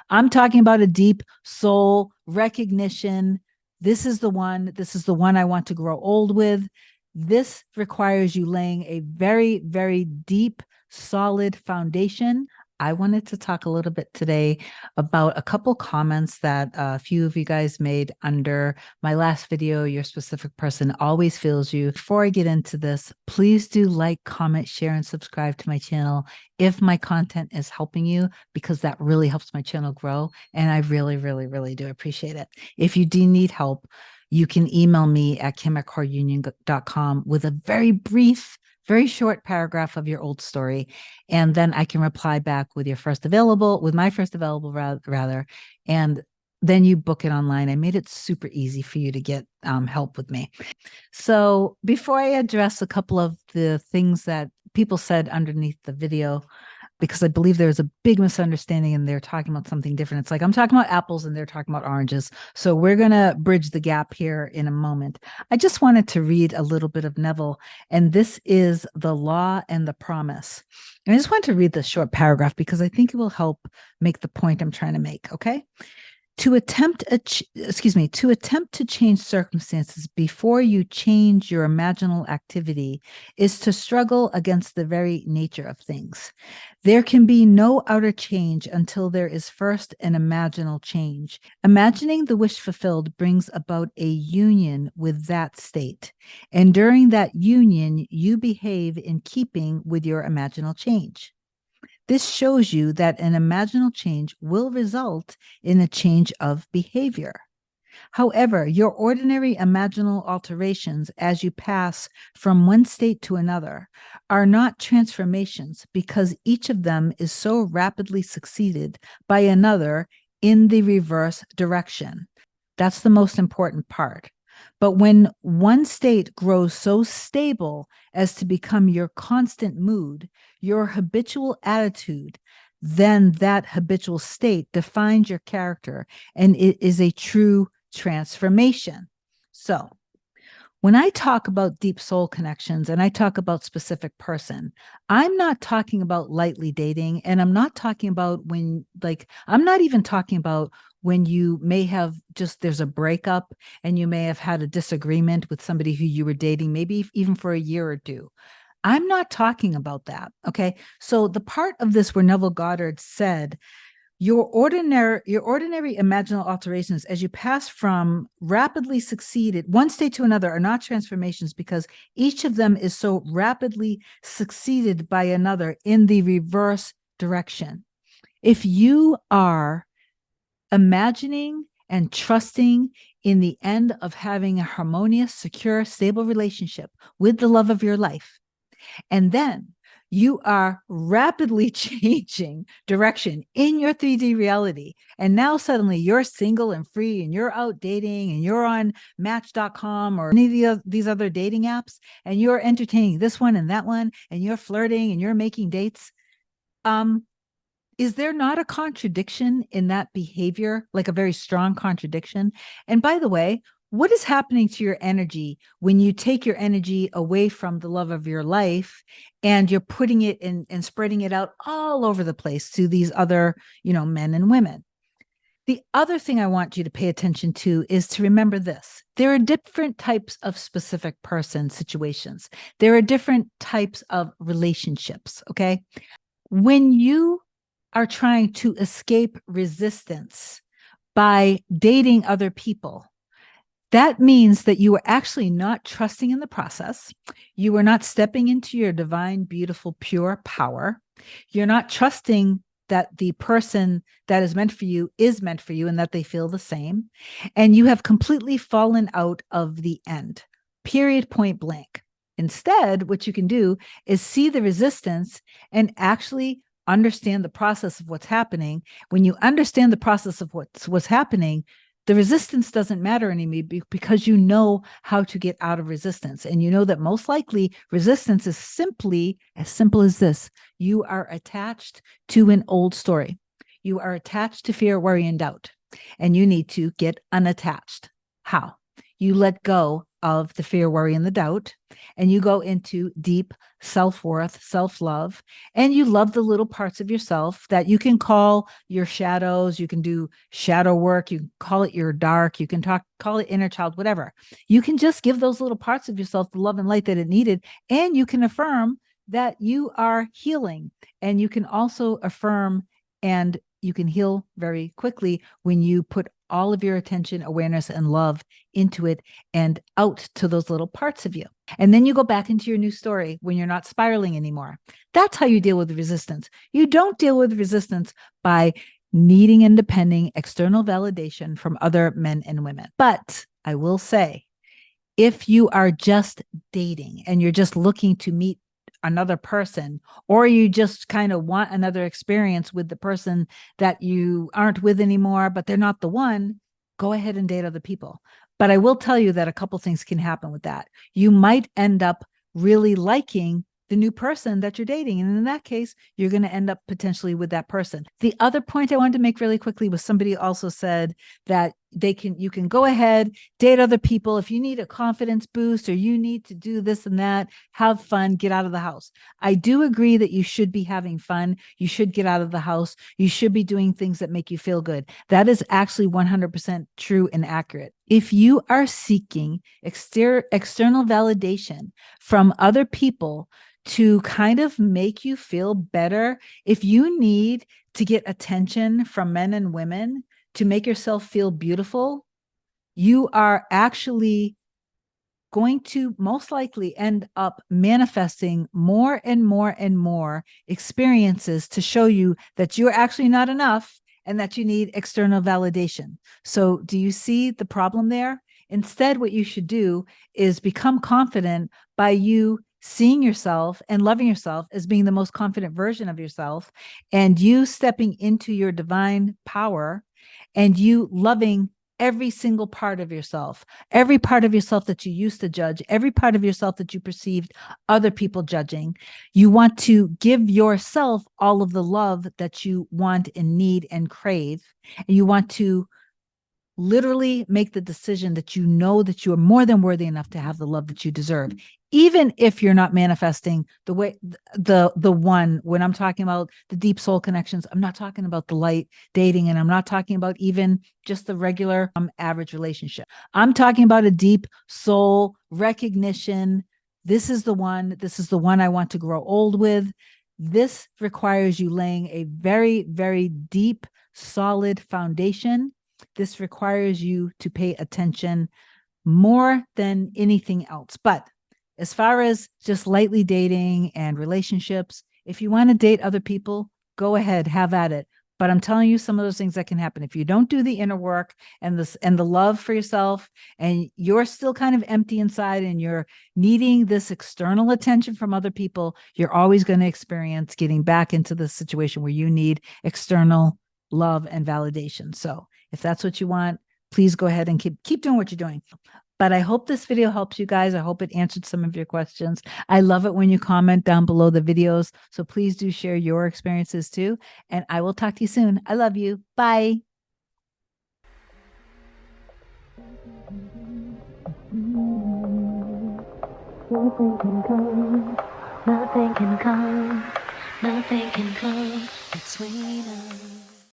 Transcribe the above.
I'm talking about a deep soul recognition. This is the one. This is the one I want to grow old with. This requires you laying a very, very deep, solid foundation. I wanted to talk a little bit today about a couple comments that a few of you guys made under my last video, Your Specific Person Always Feels You. Before I get into this, please do like, comment, share, and subscribe to my channel if my content is helping you, because that really helps my channel grow. And I really, really, really do appreciate it. If you do need help, you can email me at kim@cordunion.com with a very brief, very short paragraph of your old story. And then I can reply back with my first available, rather. And then you book it online. I made it super easy for you to get help with me. So before I address a couple of the things that people said underneath the video, because I believe there's a big misunderstanding and they're talking about something different. It's like I'm talking about apples and they're talking about oranges. So we're going to bridge the gap here in a moment. I just wanted to read a little bit of Neville, and this is The Law and the Promise. And I just want to read this short paragraph because I think it will help make the point I'm trying to make, okay? To attempt to change circumstances before you change your imaginal activity is to struggle against the very nature of things. There can be no outer change until there is first an imaginal change. Imagining the wish fulfilled brings about a union with that state, and during that union, you behave in keeping with your imaginal change. This shows you that an imaginal change will result in a change of behavior. However, your ordinary imaginal alterations as you pass from one state to another are not transformations because each of them is so rapidly succeeded by another in the reverse direction. That's the most important part. But when one state grows so stable as to become your constant mood, your habitual attitude, then that habitual state defines your character, and it is a true transformation. So when I talk about deep soul connections and I talk about specific person, I'm not talking about lightly dating, and I'm not talking about I'm not even talking about when you may have there's a breakup and you may have had a disagreement with somebody who you were dating, maybe even for a year or two. I'm not talking about that. Okay. So the part of this where Neville Goddard said, your ordinary imaginal alterations as you pass from rapidly succeeded one state to another are not transformations because each of them is so rapidly succeeded by another in the reverse direction. If you are imagining and trusting in the end of having a harmonious, secure, stable relationship with the love of your life, and then you are rapidly changing direction in your 3D reality, and now suddenly you're single and free and you're out dating and you're on Match.com or any of these other dating apps, and you're entertaining this one and that one, and you're flirting and you're making dates, is there not a contradiction in that behavior, like a very strong contradiction? And by the way, what is happening to your energy when you take your energy away from the love of your life and you're putting it in and spreading it out all over the place to these other, men and women? The other thing I want you to pay attention to is to remember this. There are different types of specific person situations. There are different types of relationships, okay? When you are trying to escape resistance by dating other people, that means that you are actually not trusting in the process. You are not stepping into your divine, beautiful, pure power. You're not trusting that the person that is meant for you and that they feel the same. And you have completely fallen out of the end, period, point blank. Instead, what you can do is see the resistance and actually understand the process of what's happening. When you understand the process of what's happening, the resistance doesn't matter anymore because you know how to get out of resistance. And you know that most likely resistance is simply as simple as this. You are attached to an old story. You are attached to fear, worry, and doubt. And you need to get unattached. How? You let go of the fear, worry, and the doubt, and you go into deep self-worth, self-love, and you love the little parts of yourself that you can call your shadows. You can do shadow work. You can call it your dark. You can call it inner child, whatever. You can just give those little parts of yourself the love and light that it needed, and you can affirm that you are healing. And you can also affirm and you can heal very quickly when you put all of your attention, awareness, and love into it and out to those little parts of you. And then you go back into your new story when you're not spiraling anymore. That's how you deal with resistance. You don't deal with resistance by needing and depending external validation from other men and women. But I will say, if you are just dating and you're just looking to meet another person, or you just kind of want another experience with the person that you aren't with anymore, but they're not the one, go ahead and date other people. But I will tell you that a couple things can happen with that. You might end up really liking the new person that you're dating. And in that case, you're going to end up potentially with that person. The other point I wanted to make really quickly was somebody also said that you can go ahead, date other people. If you need a confidence boost or you need to do this and that, have fun, get out of the house. I do agree that you should be having fun. You should get out of the house. You should be doing things that make you feel good. That is actually 100% true and accurate. If you are seeking external validation from other people to kind of make you feel better, if you need to get attention from men and women to make yourself feel beautiful, you are actually going to most likely end up manifesting more and more and more experiences to show you that you're actually not enough and that you need external validation. So do you see the problem there? Instead, what you should do is become confident by you seeing yourself and loving yourself as being the most confident version of yourself, and you stepping into your divine power and you loving every single part of yourself, every part of yourself that you used to judge, every part of yourself that you perceived other people judging. You want to give yourself all of the love that you want and need and crave. And you want to literally make the decision that you know that you are more than worthy enough to have the love that you deserve, even if you're not manifesting the way the one. When I'm talking about the deep soul connections, I'm not talking about the light dating, and I'm not talking about even just the regular average relationship. I'm talking about a deep soul recognition. This is the one I want to grow old with. This requires you laying a very, very deep, solid foundation. This requires you to pay attention more than anything else. But as far as just lightly dating and relationships, if you want to date other people, go ahead, have at it. But I'm telling you some of those things that can happen. If you don't do the inner work and the love for yourself, and you're still kind of empty inside and you're needing this external attention from other people, you're always going to experience getting back into the situation where you need external love and validation. So if that's what you want, please go ahead and keep doing what you're doing. But I hope this video helps you guys. I hope it answered some of your questions. I love it when you comment down below the videos. So please do share your experiences too. And I will talk to you soon. I love you. Bye. Nothing can come between us.